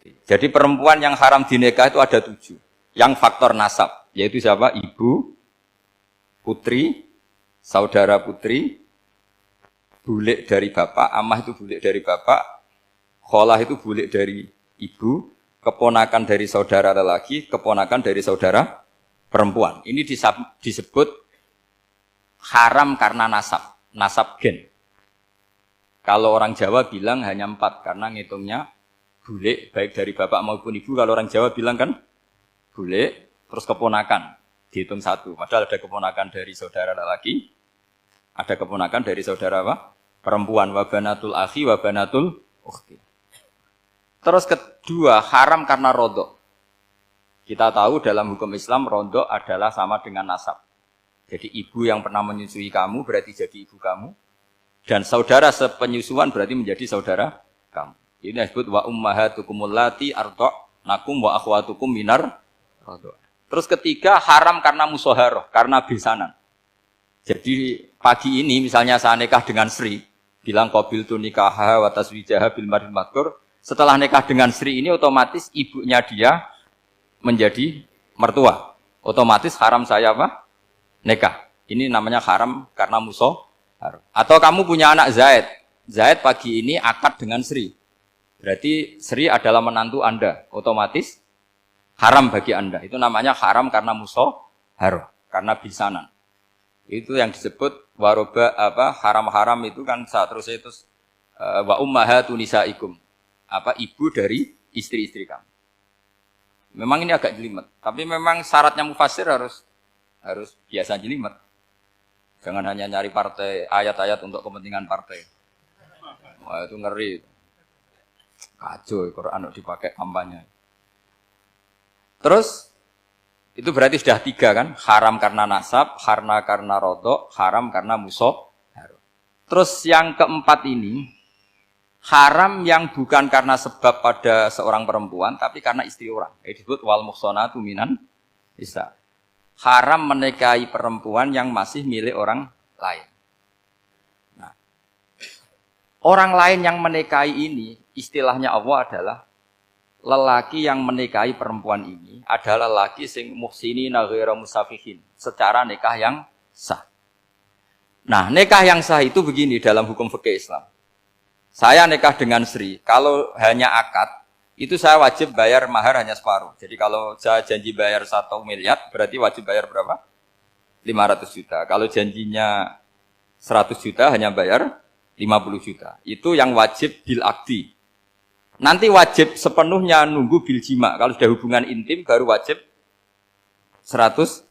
Jadi perempuan yang haram dinikah itu ada 7. Yang faktor nasab, yaitu siapa? Ibu, putri, saudara putri, bulik dari bapak, amah itu bulik dari bapak, kholah itu bulik dari ibu, keponakan dari saudara lelaki, keponakan dari saudara perempuan. Ini disebut haram karena nasab gen. Kalau orang Jawa bilang hanya 4 karena ngitungnya bulik baik dari bapak maupun ibu. Kalau orang Jawa bilang kan bulik terus keponakan dihitung 1. Padahal ada keponakan dari saudara lelaki, ada keponakan dari saudara apa? Perempuan. Wabanatul akhi wabanatul ukhti. Terus kedua haram karena rodok. Kita tahu dalam hukum Islam rodok adalah sama dengan nasab. Jadi ibu yang pernah menyusui kamu berarti jadi ibu kamu. Dan saudara sepenyusuan berarti menjadi saudara kamu. Ini disebut wa ummahatukumul lati arda'nakum wa akhwatukum minar radha'. Terus ketiga haram karena musaharah, karena besanan. Jadi pagi ini misalnya saya nikah dengan Sri, bilang qabiltu nikaha wa taswijaha bil mar'il madhkur. Setelah nikah dengan Sri ini otomatis ibunya dia menjadi mertua. Otomatis haram saya apa? Nikah. Ini namanya haram karena musaharah. Atau kamu punya anak Zaid. Zaid pagi ini akad dengan Sri. Berarti Sri adalah menantu Anda. Otomatis haram bagi Anda. Itu namanya haram karena musaharah, karena bisanan. Itu yang disebut waroba haram-haram itu kan seterusnya itu wa ummahatu nisaikum. Ibu dari istri-istri kamu. Memang ini agak jelimet, tapi memang syaratnya mufassir harus biasa jelimet. Jangan hanya nyari partai, ayat-ayat untuk kepentingan partai. Wah itu ngeri. Kacau, Quran dipakai kampanye. Terus, itu berarti sudah 3 kan? Haram karena nasab, karena rodok, haram karena musaharah. Terus yang keempat ini, haram yang bukan karena sebab pada seorang perempuan, tapi karena istri orang. Itu disebut wal muhsanatu minan nisa. Haram menikahi perempuan yang masih milik orang lain. Nah, orang lain yang menikahi ini, istilahnya Allah adalah lelaki yang menikahi perempuan ini adalah lelaki sing muhsinina ghairu musafihin, secara nikah yang sah. Nah, nikah yang sah itu begini dalam hukum fikih Islam. Saya nikah dengan Sri, kalau hanya akad, itu saya wajib bayar mahar hanya separuh. Jadi kalau saya janji bayar 1 miliar, berarti wajib bayar berapa? 500 juta. Kalau janjinya 100 juta, hanya bayar 50 juta. Itu yang wajib bil akdi. Nanti wajib sepenuhnya nunggu bil jima. Kalau sudah hubungan intim, baru wajib 100%.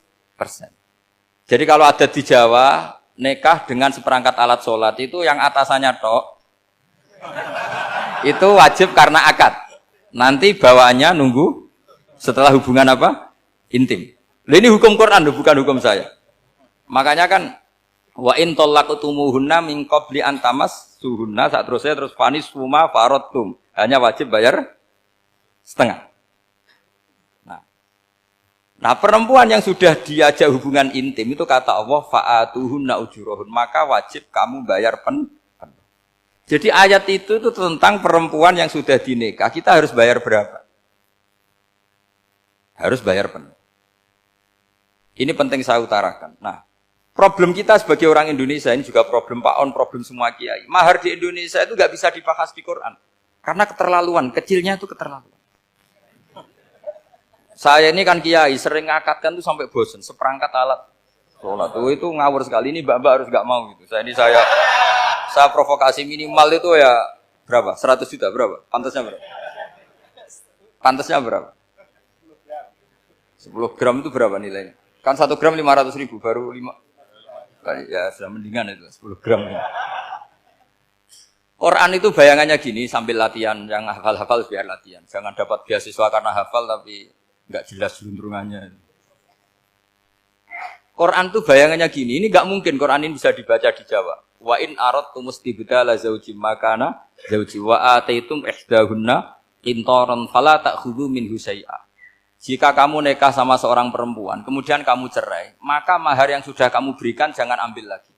Jadi kalau ada di Jawa, nikah dengan seperangkat alat sholat, itu yang atasannya tok, itu wajib karena akad. Nanti bawaannya nunggu setelah hubungan apa? Intim. Ini hukum Quran, bukan hukum saya. Makanya kan wa in talaqtumuhunna min qabli an tamassuhunna, saat terus fanis huma faradtum. Hanya wajib bayar setengah. Nah, perempuan yang sudah diajak hubungan intim itu kata Allah fa'atuhunna ujurahun, maka wajib kamu bayar penuh. Jadi ayat itu tentang perempuan yang sudah dinikah, kita harus bayar berapa? Harus bayar penuh. Ini penting saya utarakan. Nah, problem kita sebagai orang Indonesia, ini juga problem Pak On, problem semua kiai. Mahar di Indonesia itu nggak bisa dibahas di Quran. Karena keterlaluan, kecilnya itu keterlaluan. Saya ini kan kiai, sering ngakatkan tuh sampai bosen, seperangkat alat sholat. Itu ngawur sekali, ini mbak-mbak harus nggak mau gitu. Saya provokasi minimal itu ya berapa? 100 juta berapa? Pantasnya berapa? Pantasnya berapa? 10 gram itu berapa nilainya? Kan 1 gram 500.000, baru 5. Ya sudah mendingan itu 10 gram. Quran itu bayangannya gini, sambil latihan, yang hafal-hafal biar latihan. Jangan dapat beasiswa karena hafal tapi nggak jelas jeluntrungannya. Quran itu bayangannya gini, ini nggak mungkin Quran ini bisa dibaca di Jawa. Wa in aradtum istibdala zaujim makana zauji wa ataitum ihdahunna qintaran fala ta'khudhu minhu syai'a. Jika kamu nikah sama seorang perempuan, kemudian kamu cerai, maka mahar yang sudah kamu berikan jangan ambil lagi.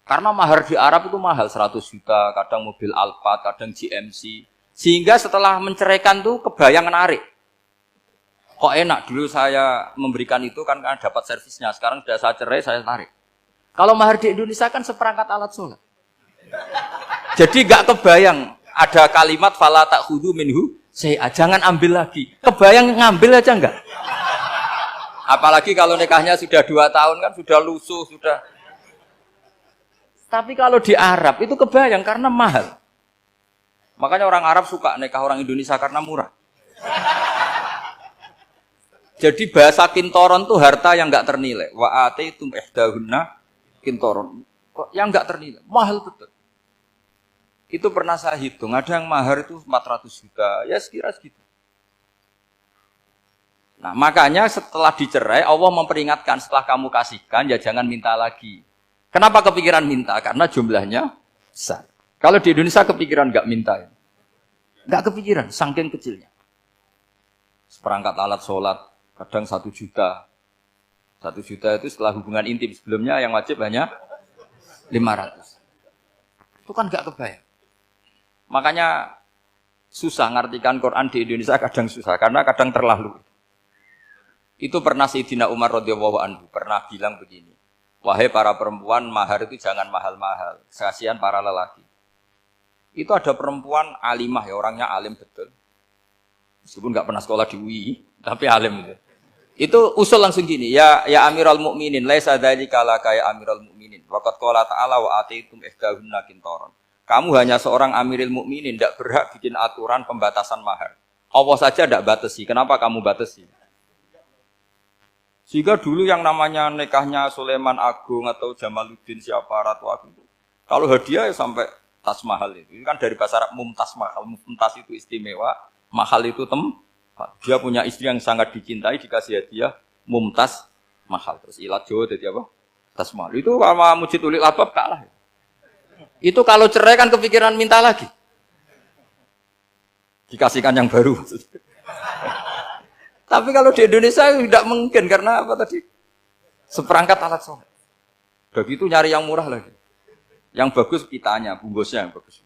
Karena mahar di Arab itu mahal, 100 juta, kadang mobil Alphard, kadang GMC. Sehingga setelah menceraikan tuh kebayang menarik. Kok enak dulu saya memberikan itu kan dapat servisnya. Sekarang sudah saya cerai, saya tarik. Kalau mahar di Indonesia kan seperangkat alat sholat. Jadi gak kebayang ada kalimat fala ta'khudhu minhu syai'a, jangan ambil lagi. Kebayang ngambil aja enggak? Apalagi kalau nikahnya sudah 2 tahun kan sudah lusuh, sudah. Tapi kalau di Arab itu kebayang karena mahal. Makanya orang Arab suka nikah orang Indonesia karena murah. Jadi bahasa kintoron tuh harta yang enggak ternilai. Wa ataitum ihdahunna kintoron. Yang enggak ternilai, mahal betul. Itu pernah saya hitung, ada yang mahar itu 400 juta, ya sekira segitu. Nah, makanya setelah dicerai, Allah memperingatkan, setelah kamu kasihkan, ya jangan minta lagi. Kenapa kepikiran minta? Karena jumlahnya besar. Kalau di Indonesia kepikiran nggak minta. Nggak kepikiran, saking kecilnya. Seperangkat alat sholat, kadang 1 juta. 1 juta itu setelah hubungan intim, sebelumnya yang wajib hanya 500. Itu kan nggak kebayang. Makanya susah ngartikan Quran di Indonesia, kadang susah karena kadang terlalu. Itu pernah Sayyidina Umar radhiyallahu anhu pernah bilang begini, wahai para perempuan, mahar itu jangan mahal-mahal, kasihan para lelaki. Itu ada perempuan alimah ya, orangnya alim betul. Meskipun nggak pernah sekolah di UI, tapi alim itu. Itu usul langsung gini, ya Amirul Mukminin, laisa dzalika laka ya Amirul Mukminin. Waqad qala ta'ala wa ataitum ihdahunna qintaran. Kamu hanya seorang Amirul Mukminin, tidak berhak bikin aturan pembatasan mahar. Allah saja tidak batasi, kenapa kamu batasi? Sehingga dulu yang namanya nikahnya Sulaiman Agung atau Jamaluddin siapa Ratu Agung itu, kalau hadiah ya sampai tas mahal itu. Ini kan dari bahasa Arab mumtaz mahal, mumtaz itu istimewa, mahal itu tempat. Dia punya istri yang sangat dicintai, dikasih hadiah mumtaz mahal. Terus ilat Jawa jadi apa? Tas mahal. Itu sama Mujid Ulil Albab kalah. Itu kalau cerai kan kepikiran minta lagi. Dikasihkan yang baru. Tapi kalau di Indonesia tidak mungkin karena apa tadi? Seperangkat alat sholat. Begitu nyari yang murah lagi. Yang bagus kitanya, bungkusnya yang bagus.